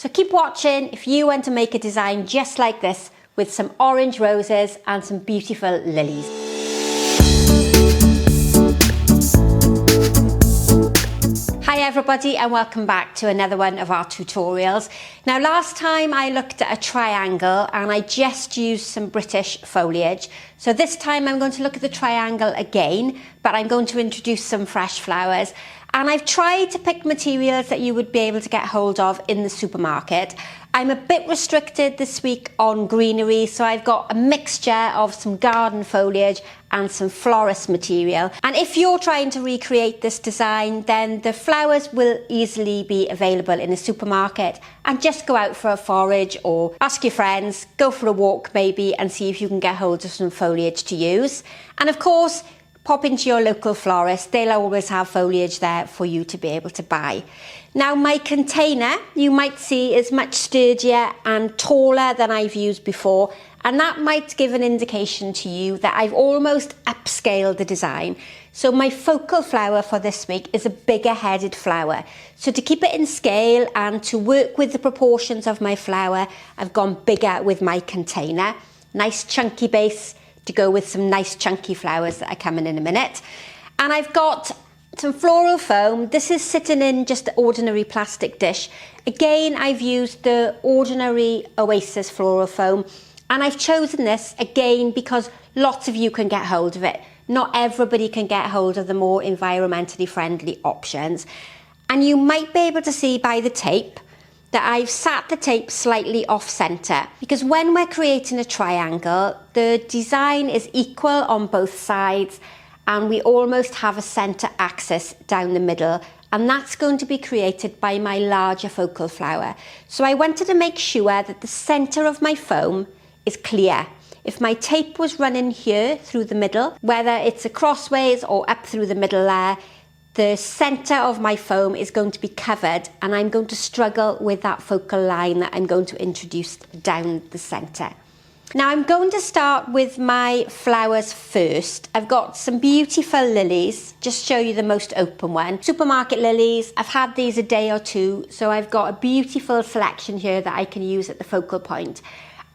So keep watching if you want to make a design just like this with some orange roses and some beautiful lilies. Hi everybody and welcome back to another one of our tutorials. Now last time I looked at a triangle and I just used some British foliage. So this time I'm going to look at the triangle again, but I'm going to introduce some fresh flowers. And I've tried to pick materials that you would be able to get hold of in the supermarket. I'm a bit restricted this week on greenery, so I've got a mixture of some garden foliage and some florist material. And if you're trying to recreate this design, then the flowers will easily be available in a supermarket. And just go out for a forage or ask your friends, go for a walk maybe, and see if you can get hold of some foliage to use. And of course, pop into your local florist, they'll always have foliage there for you to be able to buy. Now my container, you might see, is much sturdier and taller than I've used before, and that might give an indication to you that I've almost upscaled the design. So my focal flower for this week is a bigger headed flower. So to keep it in scale and to work with the proportions of my flower, I've gone bigger with my container. Nice chunky base to go with some nice chunky flowers that are coming in a minute. And I've got some floral foam. This is sitting in just an ordinary plastic dish. Again, I've used the ordinary Oasis floral foam, and I've chosen this again because lots of you can get hold of it. Not everybody can get hold of the more environmentally friendly options. And you might be able to see by the tape that I've sat the tape slightly off center, because when we're creating a triangle, the design is equal on both sides and we almost have a center axis down the middle, and that's going to be created by my larger focal flower. So I wanted to make sure that the center of my foam is clear. If my tape was running here through the middle, whether it's a crossways or up through the middle there, the center of my foam is going to be covered, and I'm going to struggle with that focal line that I'm going to introduce down the center. Now I'm going to start with my flowers first. I've got some beautiful lilies, just show you the most open one. Supermarket lilies, I've had these a day or two, so I've got a beautiful selection here that I can use at the focal point.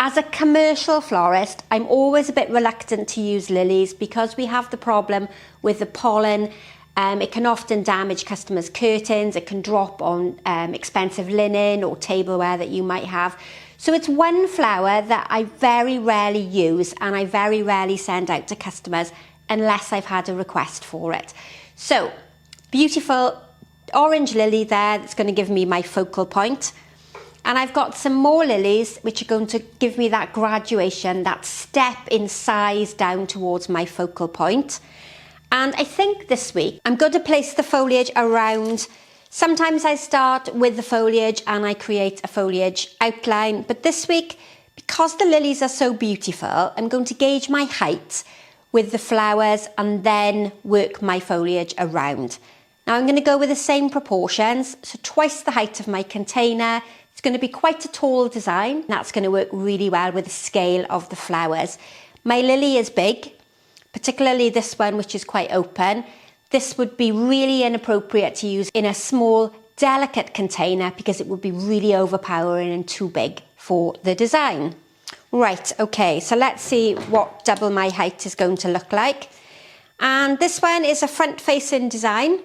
As a commercial florist, I'm always a bit reluctant to use lilies because we have the problem with the pollen. It can often damage customers' curtains, it can drop on expensive linen or tableware that you might have. So it's one flower that I very rarely use and I very rarely send out to customers unless I've had a request for it. So, beautiful orange lily there that's going to give me my focal point. And I've got some more lilies which are going to give me that graduation, that step in size down towards my focal point. And I think this week I'm going to place the foliage around. Sometimes I start with the foliage and I create a foliage outline, but this week, because the lilies are so beautiful, I'm going to gauge my height with the flowers and then work my foliage around. Now I'm going to go with the same proportions, so twice the height of my container. It's going to be quite a tall design. That's going to work really well with the scale of the flowers. My lily is big, particularly this one, which is quite open. This would be really inappropriate to use in a small, delicate container because it would be really overpowering and too big for the design. Right, okay, so let's see what double my height is going to look like. And this one is a front-facing design,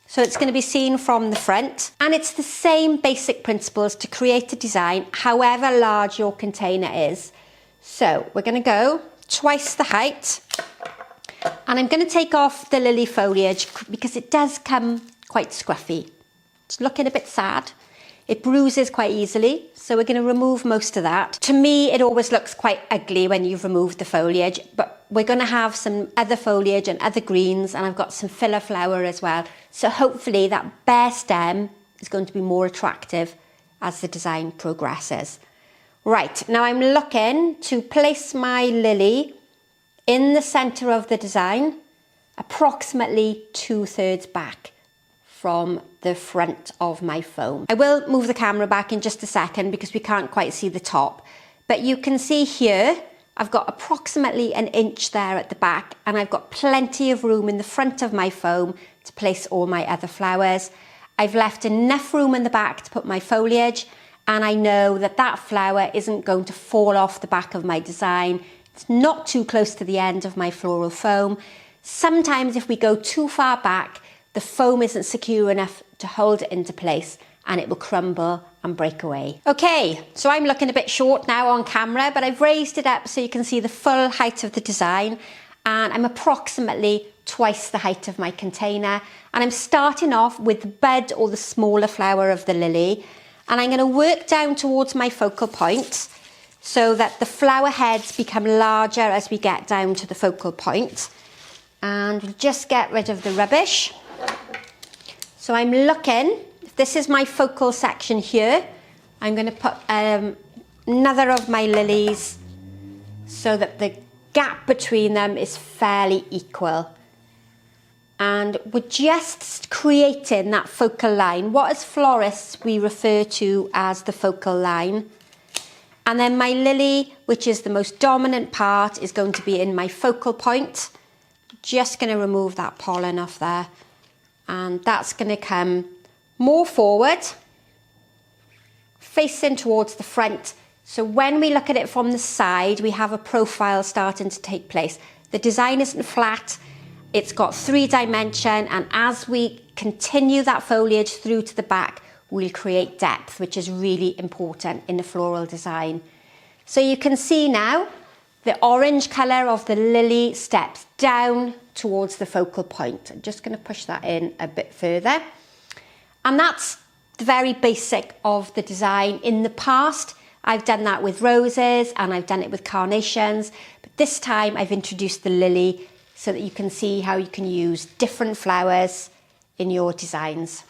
so it's going to be seen from the front. And it's the same basic principles to create a design, however large your container is. So we're going to go twice the height. And I'm going to take off the lily foliage because it does come quite scruffy. It's looking a bit sad. It bruises quite easily, so we're going to remove most of that. To me, it always looks quite ugly when you've removed the foliage, but we're going to have some other foliage and other greens, and I've got some filler flower as well. So hopefully that bare stem is going to be more attractive as the design progresses. Right, now I'm looking to place my lily in the center of the design, approximately 2/3 back from the front of my foam. I will move the camera back in just a second because we can't quite see the top, but you can see here I've got approximately 1 inch there at the back, and I've got plenty of room in the front of my foam to place all my other flowers. I've left enough room in the back to put my foliage, and I know that that flower isn't going to fall off the back of my design. It's not too close to the end of my floral foam. Sometimes if we go too far back, the foam isn't secure enough to hold it into place and it will crumble and break away. Okay, so I'm looking a bit short now on camera, but I've raised it up so you can see the full height of the design, and I'm approximately twice the height of my container, and I'm starting off with the bud or the smaller flower of the lily, and I'm going to work down towards my focal point so that the flower heads become larger as we get down to the focal point, and we'll just get rid of the rubbish. So I'm looking, if this is my focal section here, I'm going to put another of my lilies so that the gap between them is fairly equal. And we're just creating that focal line, what as florists we refer to as the focal line. And then my lily, which is the most dominant part, is going to be in my focal point. Just going to remove that pollen off there, and that's going to come more forward, facing towards the front. So when we look at it from the side, we have a profile starting to take place. The design isn't flat, it's got 3 dimension, and as we continue that foliage through to the back, we'll create depth, which is really important in the floral design. So you can see now the orange colour of the lily steps down towards the focal point. I'm just going to push that in a bit further. And that's the very basic of the design. In the past, I've done that with roses and I've done it with carnations, but this time I've introduced the lily so that you can see how you can use different flowers in your designs.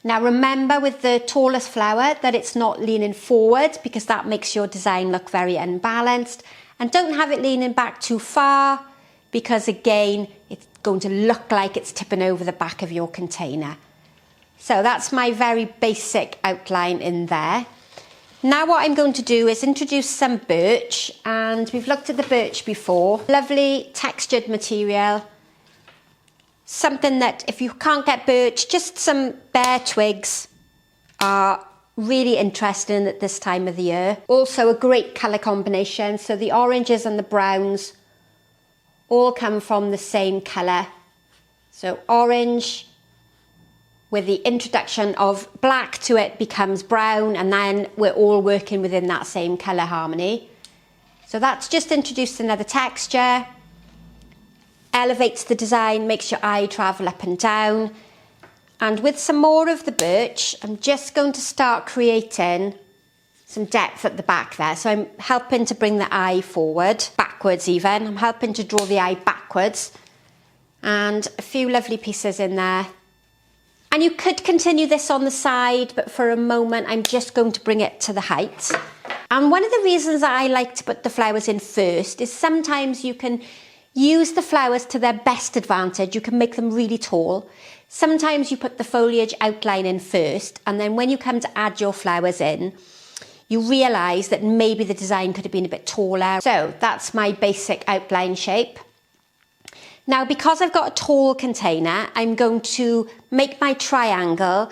Now remember with the tallest flower that it's not leaning forward, because that makes your design look very unbalanced, and don't have it leaning back too far, because again it's going to look like it's tipping over the back of your container. So that's my very basic outline in there. Now what I'm going to do is introduce some birch, and we've looked at the birch before. Lovely textured material. Something that if you can't get birch, just some bare twigs are really interesting at this time of the year. Also a great colour combination, so the oranges and the browns all come from the same colour. So orange with the introduction of black to it becomes brown, and then we're all working within that same colour harmony. So that's just introduced another texture, elevates the design, makes your eye travel up and down. And with some more of the birch, I'm just going to start creating some depth at the back there. So I'm helping to bring the eye forward, backwards even. I'm helping to draw the eye backwards, and a few lovely pieces in there. And you could continue this on the side, but for a moment I'm just going to bring it to the height. And one of the reasons that I like to put the flowers in first is sometimes you can use the flowers to their best advantage. You can make them really tall. Sometimes you put the foliage outline in first, and then when you come to add your flowers in, you realise that maybe the design could have been a bit taller. So that's my basic outline shape. Now, because I've got a tall container, I'm going to make my triangle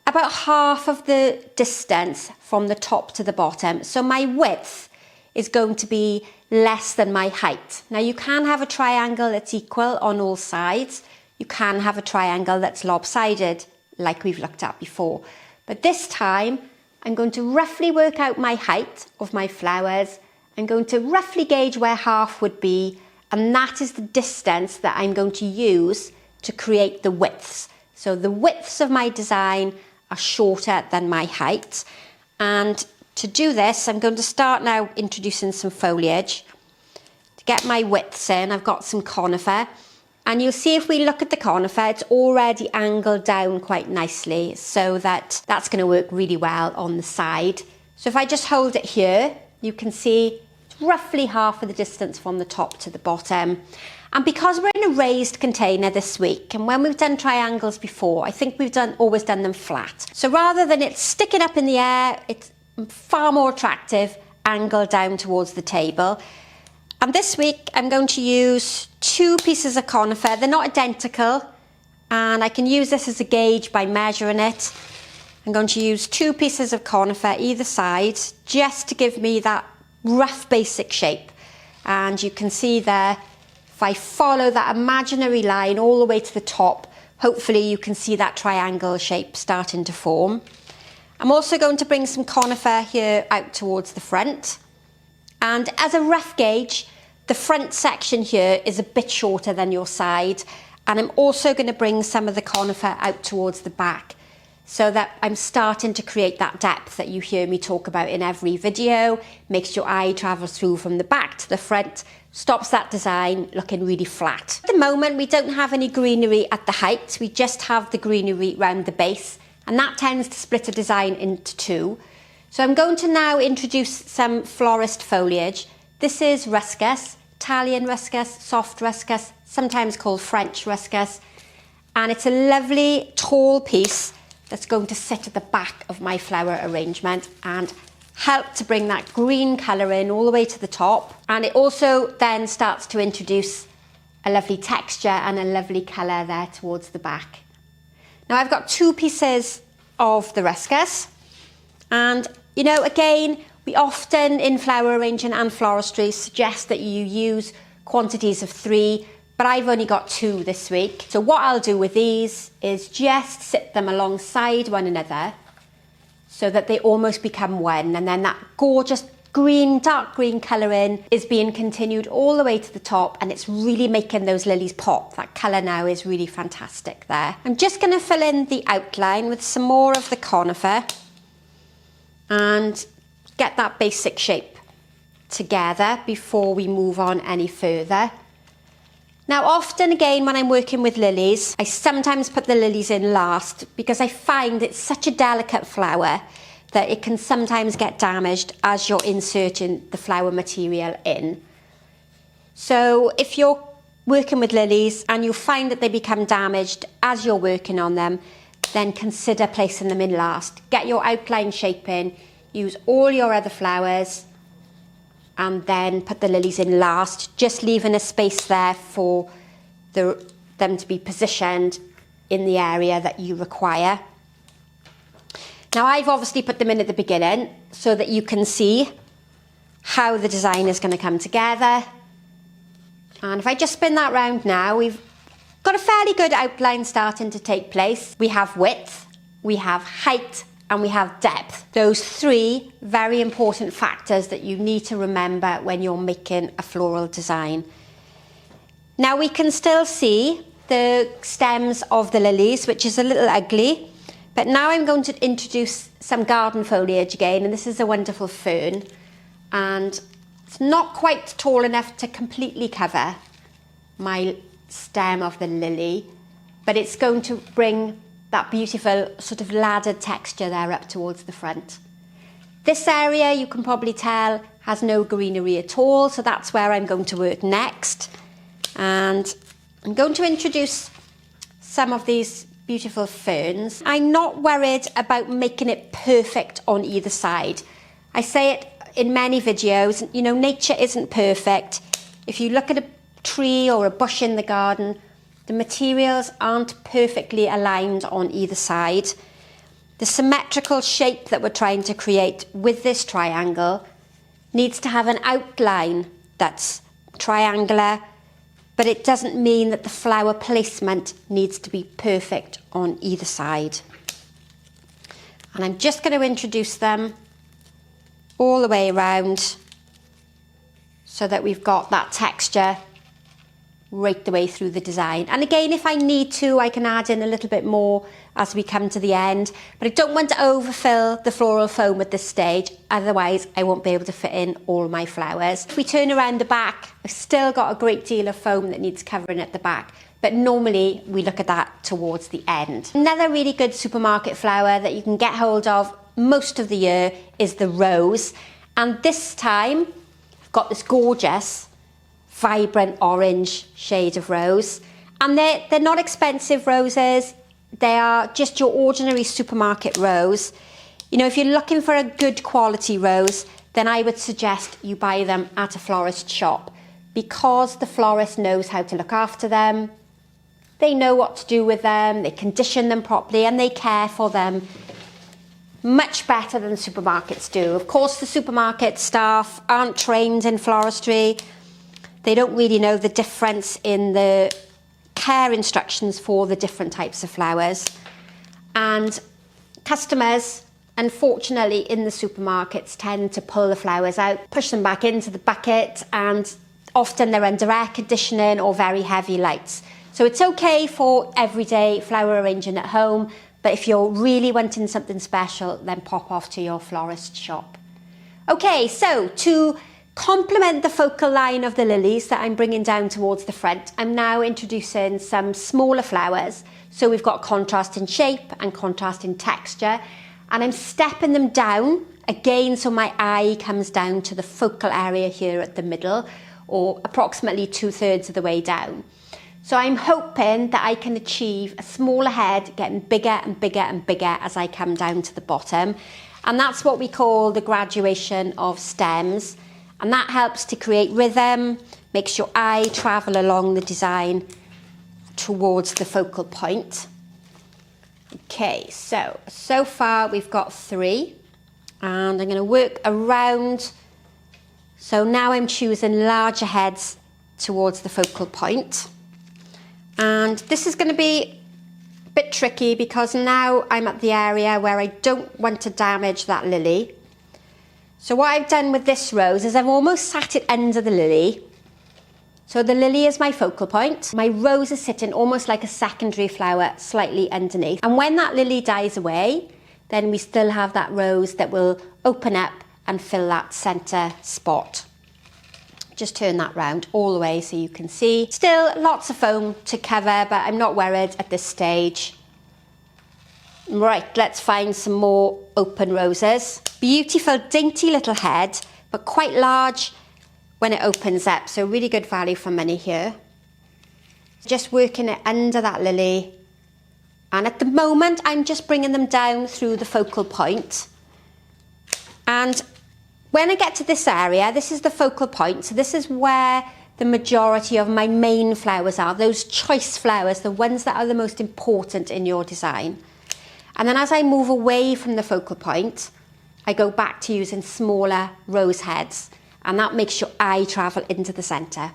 about half of the distance from the top to the bottom. So my width is going to be less than my height. Now, you can have a triangle that's equal on all sides. You can have a triangle that's lopsided, like we've looked at before. But this time, I'm going to roughly work out my height of my flowers. I'm going to roughly gauge where half would be, and that is the distance that I'm going to use to create the widths. So the widths of my design are shorter than my height. And to do this, I'm going to start now introducing some foliage. To get my widths in, I've got some conifer. And you'll see if we look at the conifer, it's already angled down quite nicely, so that's going to work really well on the side. So if I just hold it here, you can see roughly half of the distance from the top to the bottom. And because we're in a raised container this week, and when we've done triangles before, I think we've always done them flat. So rather than it sticking up in the air, it's far more attractive angled down towards the table. And this week I'm going to use 2 pieces of conifer. They're not identical, and I can use this as a gauge by measuring it. I'm going to use 2 pieces of conifer either side just to give me that rough basic shape. And you can see there, if I follow that imaginary line all the way to the top, hopefully you can see that triangle shape starting to form. I'm also going to bring some conifer here out towards the front. And as a rough gauge, the front section here is a bit shorter than your side. And I'm also going to bring some of the conifer out towards the back so that I'm starting to create that depth that you hear me talk about in every video. Makes your eye travel through from the back to the front, stops that design looking really flat. At the moment, we don't have any greenery at the height. We just have the greenery around the base, and that tends to split a design into 2. So I'm going to now introduce some florist foliage. This is ruscus, Italian ruscus, soft ruscus, sometimes called French ruscus. And it's a lovely tall piece that's going to sit at the back of my flower arrangement and help to bring that green colour in all the way to the top. And it also then starts to introduce a lovely texture and a lovely colour there towards the back. Now I've got 2 pieces of the ruscus, and you know, again, we often in flower arranging and floristry suggest that you use quantities of 3, but I've only got 2 this week. So what I'll do with these is just sit them alongside one another so that they almost become one, and then that gorgeous green, dark green colouring is being continued all the way to the top, and it's really making those lilies pop. That colour now is really fantastic there. I'm just going to fill in the outline with some more of the conifer and get that basic shape together before we move on any further. Now often again when I'm working with lilies, I sometimes put the lilies in last because I find it's such a delicate flower that it can sometimes get damaged as you're inserting the flower material in. So if you're working with lilies and you find that they become damaged as you're working on them, then consider placing them in last. Get your outline shape in, use all your other flowers, and then put the lilies in last, just leaving a space there for them to be positioned in the area that you require. Now I've obviously put them in at the beginning so that you can see how the design is going to come together. And if I just spin that round now, we've got a fairly good outline starting to take place. We have width, we have height, and we have depth. Those 3 very important factors that you need to remember when you're making a floral design. Now we can still see the stems of the lilies, which is a little ugly, but now I'm going to introduce some garden foliage again, and this is a wonderful fern, and it's not quite tall enough to completely cover my stem of the lily, but it's going to bring that beautiful sort of laddered texture there up towards the front. This area, you can probably tell, has no greenery at all, so that's where I'm going to work next. And I'm going to introduce some of these beautiful ferns. I'm not worried about making it perfect on either side. I say it in many videos, you know, nature isn't perfect. If you look at a tree or a bush in the garden, the materials aren't perfectly aligned on either side. The symmetrical shape that we're trying to create with this triangle needs to have an outline that's triangular, but it doesn't mean that the flower placement needs to be perfect on either side. And I'm just going to introduce them all the way around so that we've got that texture right the way through the design. And again, if I need to, I can add in a little bit more as we come to the end, but I don't want to overfill the floral foam at this stage, otherwise I won't be able to fit in all my flowers. If we turn around the back, I've still got a great deal of foam that needs covering at the back, but normally we look at that towards the end. Another really good supermarket flower that you can get hold of most of the year is the rose, and this time I've got this gorgeous vibrant orange shade of rose, and they're not expensive roses. They are just your ordinary supermarket rose. You know, if you're looking for a good quality rose, then I would suggest you buy them at a florist shop, because the florist knows how to look after them. They know what to do with them, they condition them properly, and they care for them much better than supermarkets do. Of course, the supermarket staff aren't trained in floristry. They don't really know the difference in the care instructions for the different types of flowers. And customers, unfortunately, in the supermarkets tend to pull the flowers out, push them back into the bucket, and often they're under air conditioning or very heavy lights. So it's okay for everyday flower arranging at home, but if you're really wanting something special, then pop off to your florist shop. Okay, so to complement the focal line of the lilies that I'm bringing down towards the front, I'm now introducing some smaller flowers. So we've got contrast in shape and contrast in texture, and I'm stepping them down again so my eye comes down to the focal area here at the middle, or approximately 2/3 of the way down. So I'm hoping that I can achieve a smaller head getting bigger and bigger and bigger as I come down to the bottom. And that's what we call the graduation of stems. And that helps to create rhythm, makes your eye travel along the design towards the focal point. Okay, so far we've got 3. And I'm going to work around. So now I'm choosing larger heads towards the focal point. And this is going to be a bit tricky because now I'm at the area where I don't want to damage that lily. So what I've done with this rose is I've almost sat it under the lily. So the lily is my focal point. My rose is sitting almost like a secondary flower slightly underneath. And when that lily dies away, then we still have that rose that will open up and fill that centre spot. Just turn that round all the way so you can see. Still lots of foam to cover, but I'm not worried at this stage. Right, let's find some more open roses. Beautiful, dainty little head, but quite large when it opens up. So really good value for money here. Just working it under that lily. And at the moment, I'm just bringing them down through the focal point. And when I get to this area, this is the focal point. So this is where the majority of my main flowers are, those choice flowers, the ones that are the most important in your design. And then as I move away from the focal point, I go back to using smaller rose heads, and that makes your eye travel into the centre.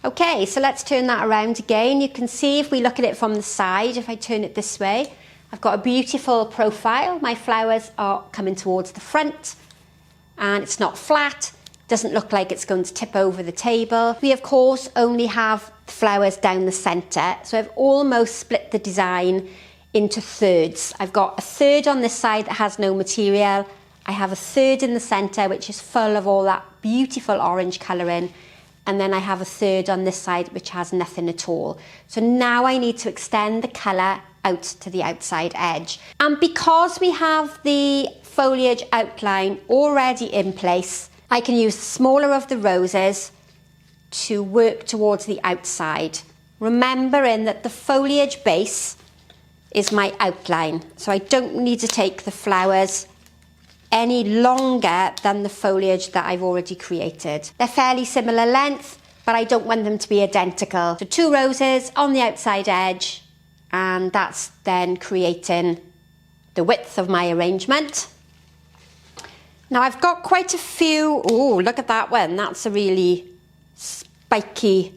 Okay, so let's turn that around again. You can see if we look at it from the side, if I turn it this way, I've got a beautiful profile. My flowers are coming towards the front, and it's not flat, doesn't look like it's going to tip over the table. We of course only have flowers down the centre, so I've almost split the design into thirds. I've got a third on this side that has no material. I have a third in the centre which is full of all that beautiful orange colouring, and then I have a third on this side which has nothing at all. So now I need to extend the colour out to the outside edge. And because we have the foliage outline already in place, I can use the smaller of the roses to work towards the outside, remembering that the foliage base is my outline, so I don't need to take the flowers any longer than the foliage that I've already created. They're fairly similar length, but I don't want them to be identical. So 2 roses on the outside edge, and that's then creating the width of my arrangement. Now I've got quite a few. Oh, look at that one. That's a really spiky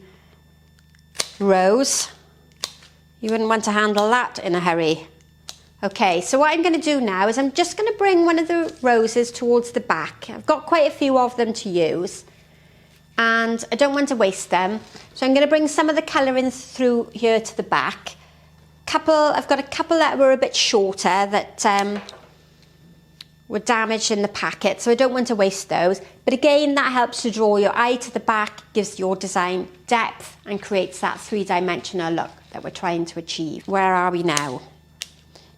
rose. You wouldn't want to handle that in a hurry. Okay, so what I'm going to do now is I'm just going to bring one of the roses towards the back. I've got quite a few of them to use, and I don't want to waste them. So I'm going to bring some of the colour in through here to the back. I've got a couple that were a bit shorter that were damaged in the packet, so I don't want to waste those. But again, that helps to draw your eye to the back, gives your design depth, and creates that 3-dimensional look that we're trying to achieve. Where are we now?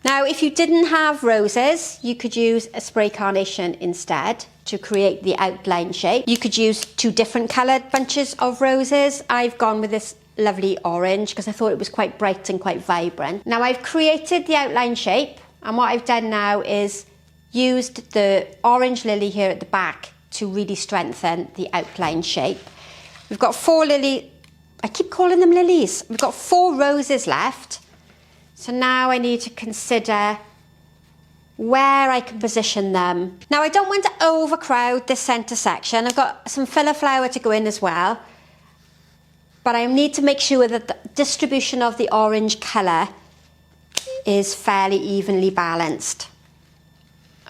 Now, if you didn't have roses, you could use a spray carnation instead to create the outline shape. You could use 2 different coloured bunches of roses. I've gone with this lovely orange because I thought it was quite bright and quite vibrant. Now I've created the outline shape, and what I've done now is used the orange lily here at the back to really strengthen the outline shape. We've got 4 lilies. I keep calling them lilies. We've got 4 roses left. So now I need to consider where I can position them. Now I don't want to overcrowd this centre section. I've got some filler flower to go in as well, but I need to make sure that the distribution of the orange colour is fairly evenly balanced.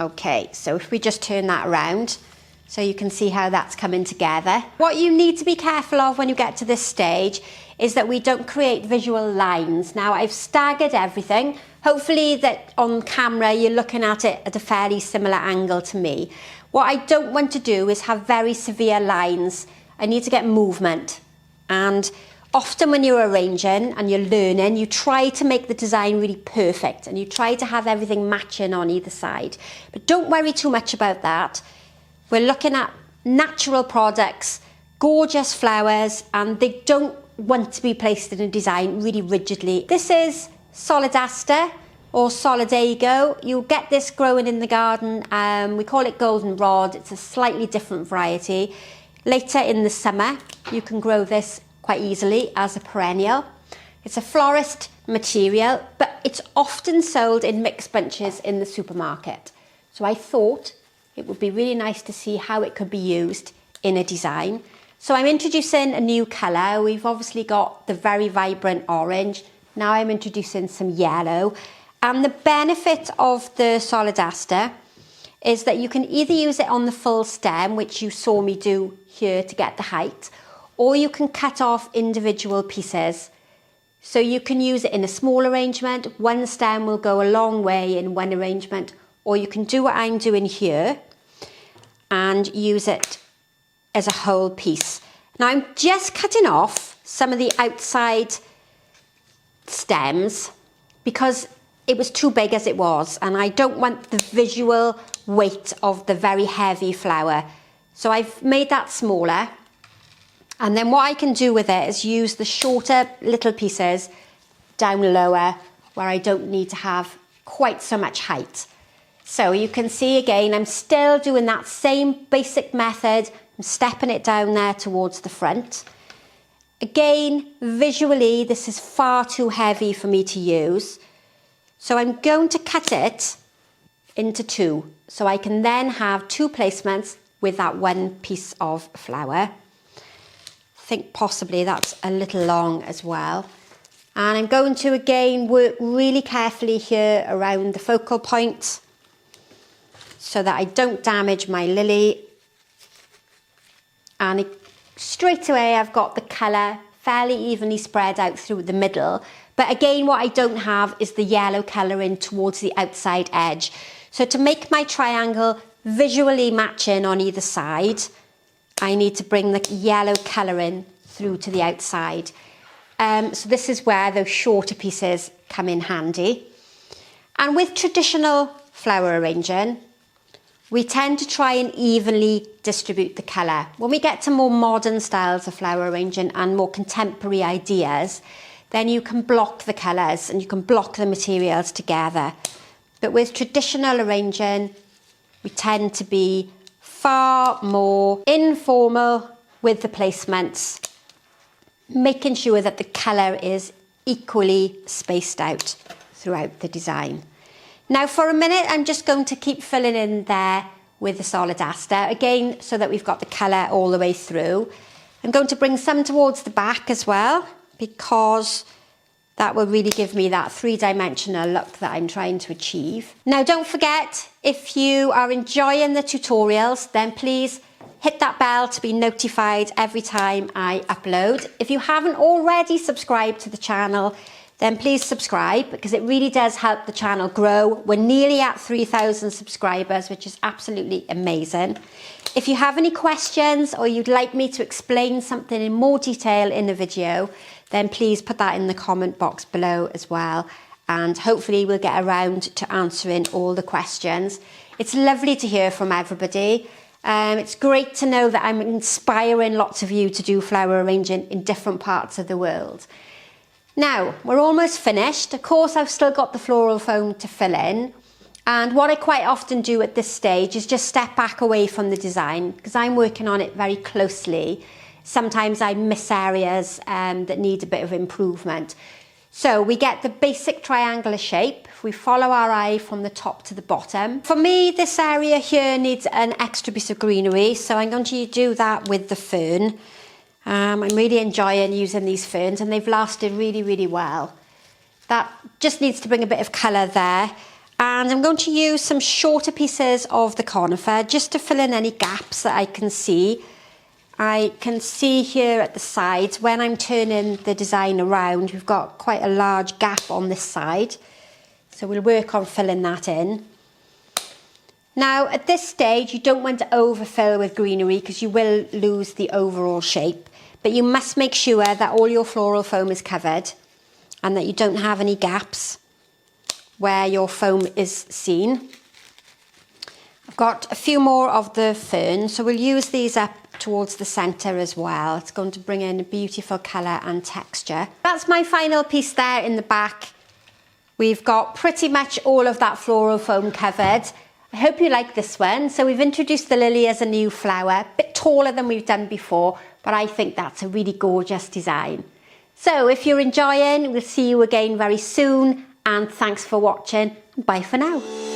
Okay, so if we just turn that around so you can see how that's coming together. What you need to be careful of when you get to this stage is that we don't create visual lines. Now I've staggered everything. Hopefully that on camera you're looking at it at a fairly similar angle to me. What I don't want to do is have very severe lines. I need to get movement. And often when you're arranging and you're learning, you try to make the design really perfect and you try to have everything matching on either side. But don't worry too much about that. We're looking at natural products, gorgeous flowers, and they don't want to be placed in a design really rigidly. This is Solidaster or Solidago. You'll get this growing in the garden. We call it goldenrod. It's a slightly different variety. Later in the summer, you can grow this quite easily as a perennial. It's a florist material, but it's often sold in mixed bunches in the supermarket. So I thought it would be really nice to see how it could be used in a design. So I'm introducing a new colour. We've obviously got the very vibrant orange. Now I'm introducing some yellow. And the benefit of the Solidaster is that you can either use it on the full stem, which you saw me do here to get the height, or you can cut off individual pieces. So you can use it in a small arrangement. One stem will go a long way in one arrangement, or you can do what I'm doing here and use it as a whole piece. Now I'm just cutting off some of the outside stems because it was too big as it was, and I don't want the visual weight of the very heavy flower. So I've made that smaller. And then what I can do with it is use the shorter little pieces down lower where I don't need to have quite so much height. So you can see again, I'm still doing that same basic method. I'm stepping it down there towards the front. Again, visually, this is far too heavy for me to use. So I'm going to cut it into two. So I can then have two placements with that one piece of flower. I think possibly that's a little long as well. And I'm going to again work really carefully here around the focal point so that I don't damage my lily. And straight away I've got the colour fairly evenly spread out through the middle. But again, what I don't have is the yellow colouring towards the outside edge. So to make my triangle visually matching on either side, I need to bring the yellow colouring through to the outside. So this is where those shorter pieces come in handy. And with traditional flower arranging, we tend to try and evenly distribute the colour. When we get to more modern styles of flower arranging and more contemporary ideas, then you can block the colours and you can block the materials together. But with traditional arranging, we tend to be far more informal with the placements, making sure that the colour is equally spaced out throughout the design. Now for a minute, I'm just going to keep filling in there with the Solidaster, again, so that we've got the colour all the way through. I'm going to bring some towards the back as well, because that will really give me that three-dimensional look that I'm trying to achieve. Now don't forget, if you are enjoying the tutorials, then please hit that bell to be notified every time I upload. If you haven't already subscribed to the channel, then please subscribe, because it really does help the channel grow. We're nearly at 3,000 subscribers, which is absolutely amazing. If you have any questions or you'd like me to explain something in more detail in a video, then please put that in the comment box below as well. And hopefully we'll get around to answering all the questions. It's lovely to hear from everybody. It's great to know that I'm inspiring lots of you to do flower arranging in different parts of the world. Now, we're almost finished. Of course, I've still got the floral foam to fill in. And what I quite often do at this stage is just step back away from the design, because I'm working on it very closely. Sometimes I miss areas that need a bit of improvement. So we get the basic triangular shape. We follow our eye from the top to the bottom. For me, this area here needs an extra piece of greenery, so I'm going to do that with the fern. I'm really enjoying using these ferns, and they've lasted really, really well. That just needs to bring a bit of colour there. And I'm going to use some shorter pieces of the conifer just to fill in any gaps that I can see. I can see here at the sides, when I'm turning the design around, we've got quite a large gap on this side. So we'll work on filling that in. Now, at this stage, you don't want to overfill with greenery because you will lose the overall shape. But you must make sure that all your floral foam is covered and that you don't have any gaps where your foam is seen. I've got a few more of the fern, so we'll use these up towards the centre as well. It's going to bring in a beautiful colour and texture. That's my final piece there in the back. We've got pretty much all of that floral foam covered. I hope you like this one. So we've introduced the lily as a new flower, a bit taller than we've done before, but I think that's a really gorgeous design. So if you're enjoying, we'll see you again very soon, and thanks for watching. Bye for now.